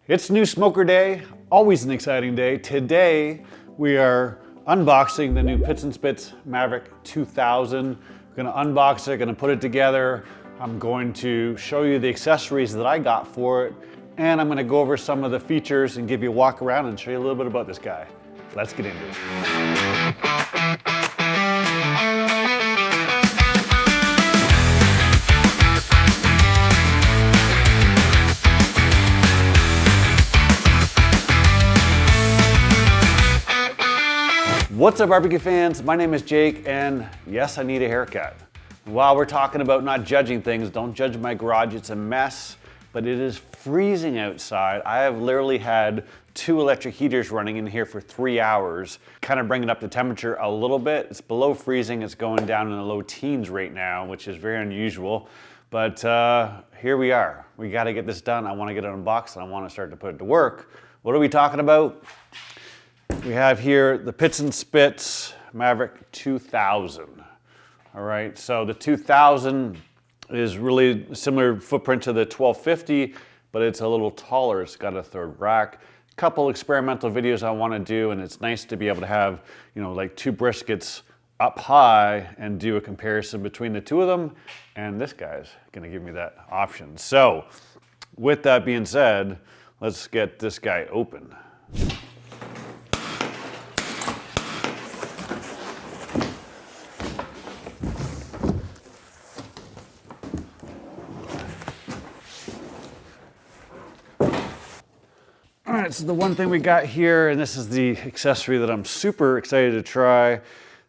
It's New Smoker Day, always an exciting day. Today we are unboxing the new Pitts Spitts Maverick 2000. We're gonna unbox it, gonna put it together. I'm going to show you the accessories that I got for it, and I'm gonna go over some of the features and give you a walk around and show you a little bit about this guy. Let's get into it. What's up, barbecue fans? My name is Jake, and yes, I need a haircut. While we're talking about not judging things, don't judge my garage, it's a mess, but it is freezing outside. I have literally had 2 electric heaters running in here for 3 hours, kind of bringing up the temperature a little bit. It's below freezing, it's going down in the low teens right now, which is very unusual, but here we are. We gotta get this done. I wanna get it unboxed and I wanna start to put it to work. What are we talking about? We have here the Pitts Spitts Maverick 2000. All right, so the 2000 is really a similar footprint to the 1250, but it's a little taller. It's got a third rack. Couple experimental videos I want to do, and it's nice to be able to have, like 2 briskets up high and do a comparison between the 2 of them. And this guy's going to give me that option. So, with that being said, let's get this guy open. All right, so the one thing we got here, and this is the accessory that I'm super excited to try.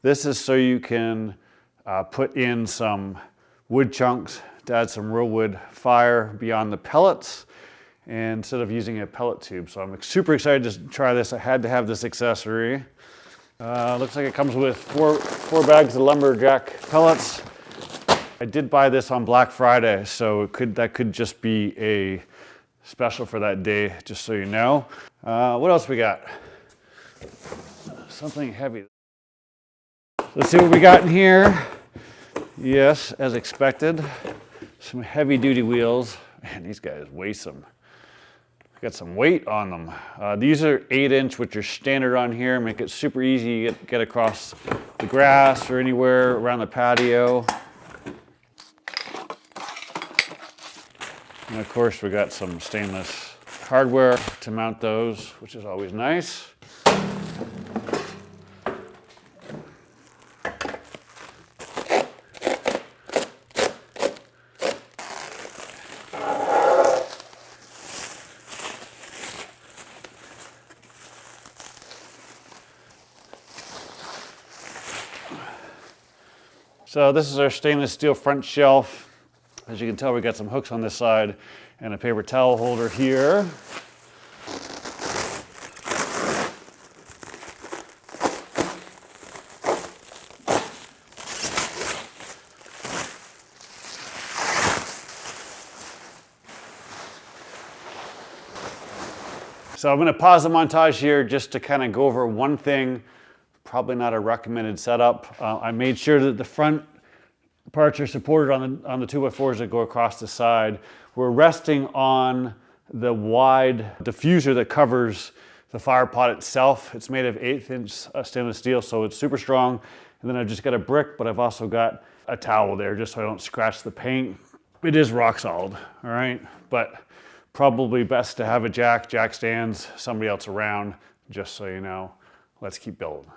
This is so you can put in some wood chunks to add some real wood fire beyond the pellets, and instead of using a pellet tube. So I'm super excited to try this. I had to have this accessory. Looks like it comes with four bags of lumberjack pellets. I did buy this on Black Friday, so that could just be a special for that day, just so you know. What else we got? Something heavy. Let's see what we got in here. Yes, as expected, some heavy duty wheels. Man, these guys weigh some. Got some weight on them. These are 8-inch, which are standard on here. Make it super easy to get across the grass or anywhere around the patio. And of course, we got some stainless hardware to mount those, which is always nice. So this is our stainless steel front shelf. As you can tell, we got some hooks on this side and a paper towel holder here. So I'm going to pause the montage here just to kind of go over one thing. Probably not a recommended setup. I made sure that the front parts are supported on the 2x4s that go across the side. We're resting on the wide diffuser that covers the fire pot itself. It's made of 1/8-inch stainless steel, so it's super strong. And then I've just got a brick, but I've also got a towel there just so I don't scratch the paint. It is rock solid, all right? But probably best to have a jack stands, somebody else around, just so you know. Let's keep building.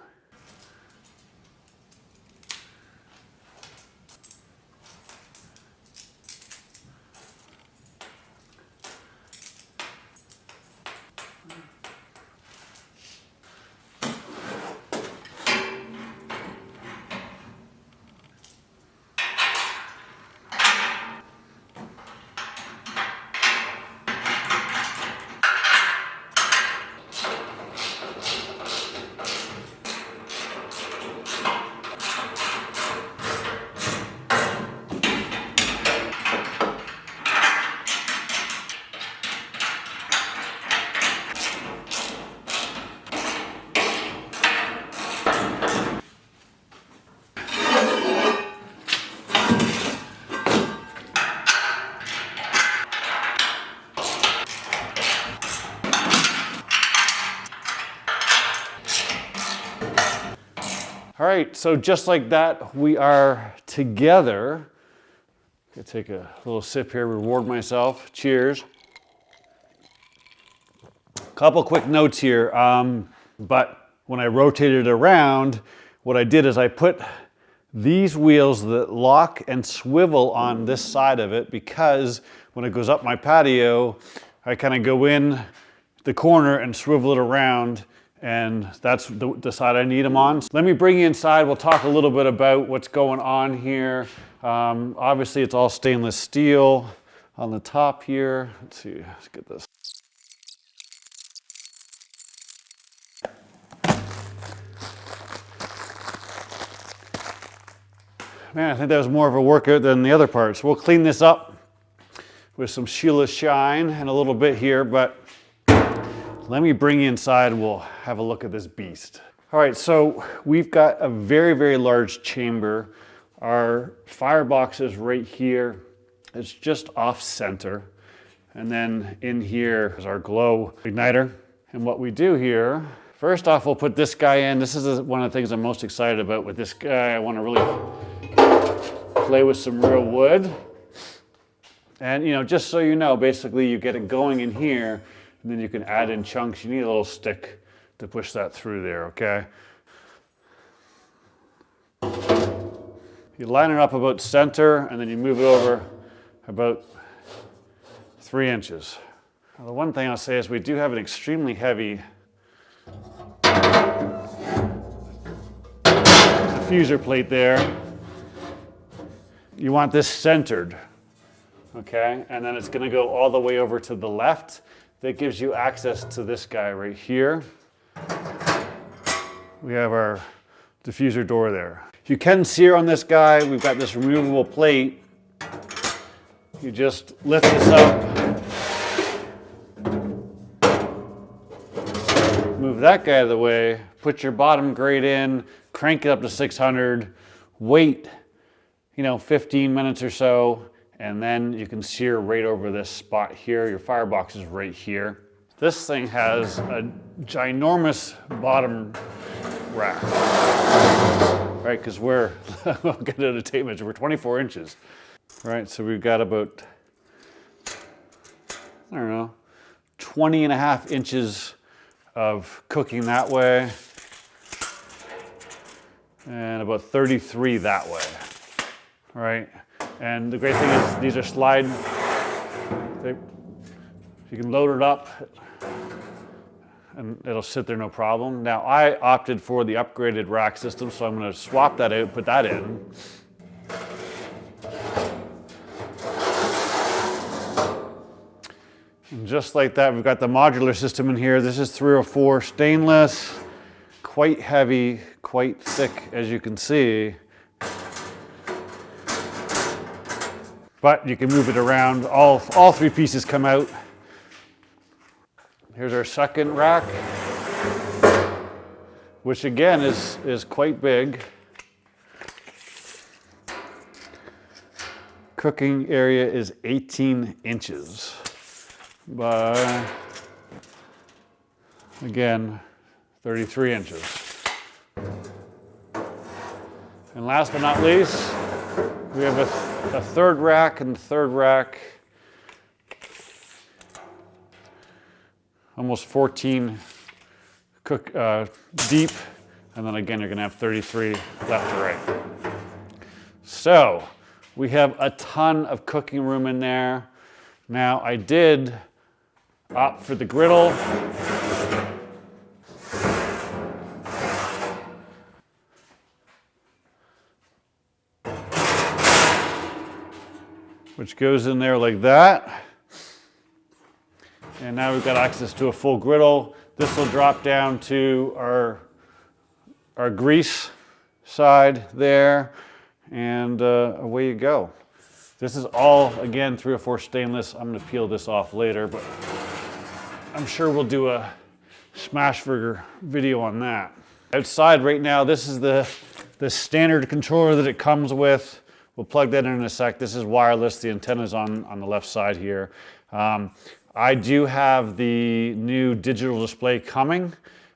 All right, so just like that, we are together. I'm gonna take a little sip here, reward myself. Cheers. Couple quick notes here, but when I rotated it around, what I did is I put these wheels that lock and swivel on this side of it, because when it goes up my patio, I kind of go in the corner and swivel it around, and that's the side I need them on. So let me bring you inside. We'll talk a little bit about what's going on here. Obviously it's all stainless steel on the top here. Let's see, let's get this. Man, I think that was more of a workout than the other parts. We'll clean this up with some Sheila Shine and a little bit here, but let me bring you inside and we'll have a look at this beast. All right, so we've got a very, very large chamber. Our firebox is right here. It's just off center. And then in here is our glow igniter. And what we do here, first off, we'll put this guy in. This is one of the things I'm most excited about with this guy. I want to really play with some real wood. And just so you know, basically you get it going in here, and then you can add in chunks. You need a little stick to push that through there, okay? You line it up about center, and then you move it over about 3 inches. Now, the one thing I'll say is we do have an extremely heavy diffuser plate there. You want this centered, okay? And then it's gonna go all the way over to the left. That gives you access to this guy right here. We have our diffuser door there. You can sear on this guy. We've got this removable plate. You just lift this up, move that guy out of the way, put your bottom grate in, crank it up to 600, wait 15 minutes or so, and then you can sear right over this spot here. Your firebox is right here. This thing has a ginormous bottom rack, right? Because we're, I'll get it at a tape measure, we're 24 inches, right? So we've got about, 20 and a half inches of cooking that way, and about 33 that way, right? And the great thing is these are slide, you can load it up and it'll sit there no problem. Now I opted for the upgraded rack system, so I'm gonna swap that out, put that in. And just like that, we've got the modular system in here. This is 304 stainless, quite heavy, quite thick, as you can see. But you can move it around. All 3 pieces come out. Here's our second rack, which again is quite big. Cooking area is 18 inches by, again, 33 inches. And last but not least, we have a third rack, and the third rack, almost 14 deep, and then again you're going to have 33 left to right. So we have a ton of cooking room in there. Now I did opt for the griddle. Which goes in there like that. And now we've got access to a full griddle. This will drop down to our grease side there, and away you go. This is all, again, 304 stainless. I'm gonna peel this off later, but I'm sure we'll do a smash burger video on that. Outside right now, this is the standard controller that it comes with. We'll plug that in a sec. This is wireless. The antenna's on the left side here. I do have the new digital display coming.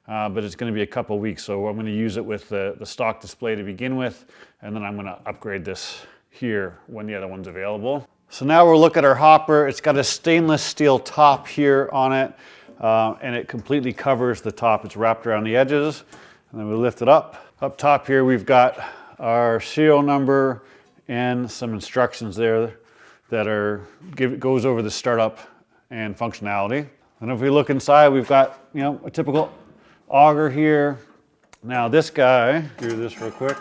but it's going to be a couple weeks. So I'm going to use it with the stock display to begin with, and then I'm going to upgrade this here when the other one's available. So now we'll look at our hopper. It's got a stainless steel top here on it, and it completely covers the top. It's wrapped around the edges, and then we lift it up. Up top here, we've got our serial number and some instructions there that goes over the startup and functionality. And if we look inside, we've got, a typical auger here. Now this guy, do this real quick,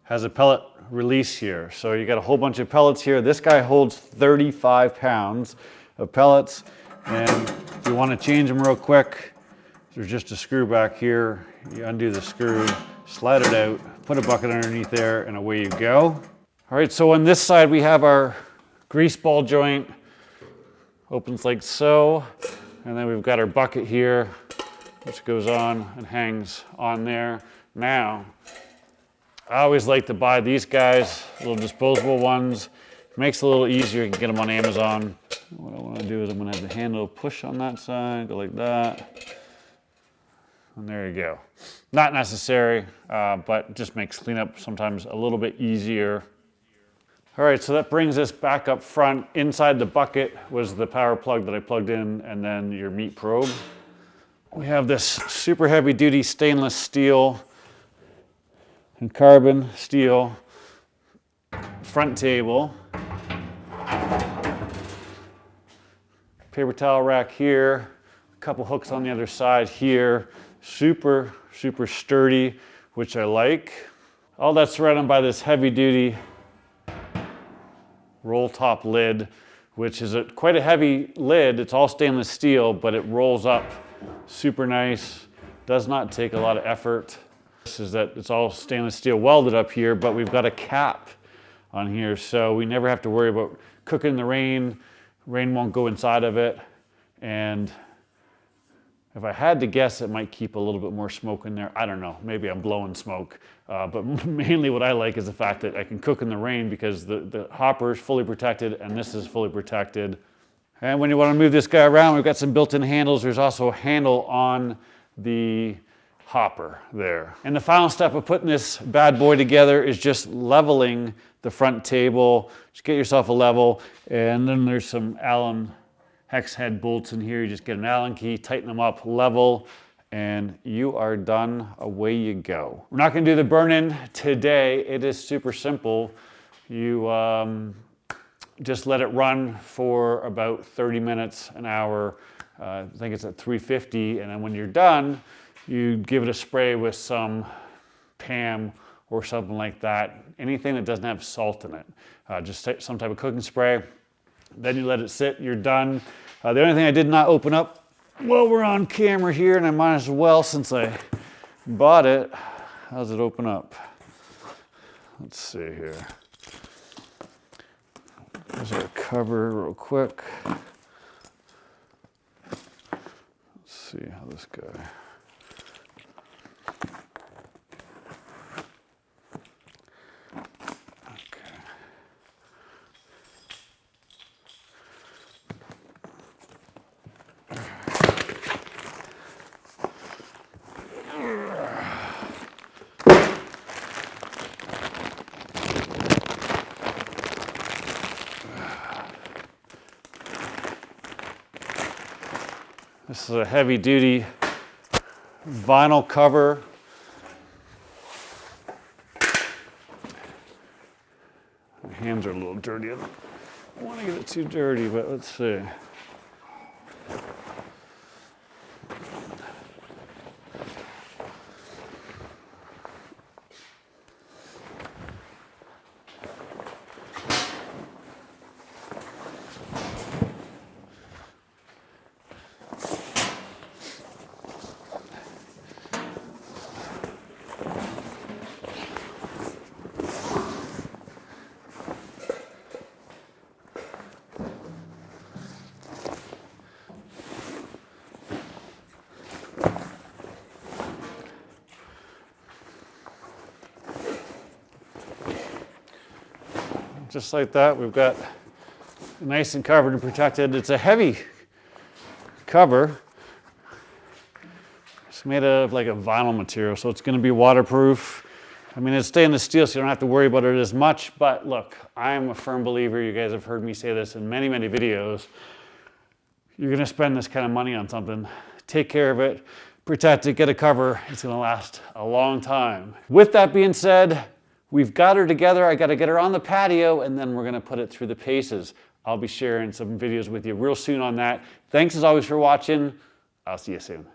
has a pellet release here. So you got a whole bunch of pellets here. This guy holds 35 pounds of pellets. And if you want to change them real quick, there's just a screw back here. You undo the screw, slide it out, put a bucket underneath there, and away you go. All right, so on this side, we have our grease ball joint. Opens like so. And then we've got our bucket here, which goes on and hangs on there. Now, I always like to buy these guys, little disposable ones. It makes it a little easier. You can get them on Amazon. What I want to do is I'm going to have the handle push on that side, go like that. And there you go. Not necessary, but it just makes cleanup sometimes a little bit easier. All right, so that brings us back up front. Inside the bucket was the power plug that I plugged in, and then your meat probe. We have this super heavy duty stainless steel and carbon steel front table. Paper towel rack here, a couple hooks on the other side here. Super, super sturdy, which I like. All that's surrounded by this heavy duty roll top lid, which is quite a heavy lid. It's all stainless steel, but it rolls up super nice. Does not take a lot of effort. This is that it's all stainless steel welded up here, but we've got a cap on here, so we never have to worry about cooking in the rain. Rain won't go inside of it. And if I had to guess, it might keep a little bit more smoke in there. I don't know, maybe I'm blowing smoke. But mainly what I like is the fact that I can cook in the rain because the hopper is fully protected and this is fully protected. And when you want to move this guy around, we've got some built-in handles. There's also a handle on the hopper there. And the final step of putting this bad boy together is just leveling the front table. Just get yourself a level. And then there's some Allen hex head bolts in here. You just get an Allen key, tighten them up, level, and you are done. Away you go. We're not going to do the burn-in today. It is super simple. You just let it run for about 30 minutes, an hour. I think it's at 350, and then when you're done, you give it a spray with some PAM or something like that. Anything that doesn't have salt in it. Just some type of cooking spray. Then you let it sit, you're done. The only thing I did not open up, well, we're on camera here, and I might as well, since I bought it. How does it open up? Let's see here. There's our cover real quick. Let's see how this guy. This is a heavy duty vinyl cover. My hands are a little dirty. I don't want to get it too dirty, but let's see. Just like that, we've got nice and covered and protected. It's a heavy cover, It's made of like a vinyl material, so it's gonna be waterproof. I mean, it's stainless steel, so you don't have to worry about it as much, but look, I'm a firm believer, you guys have heard me say this in many, many videos, you're gonna spend this kind of money on something, take care of it, protect it, get a cover, it's gonna last a long time. With that being said, we've got her together, I gotta get her on the patio, and then we're gonna put it through the paces. I'll be sharing some videos with you real soon on that. Thanks as always for watching, I'll see you soon.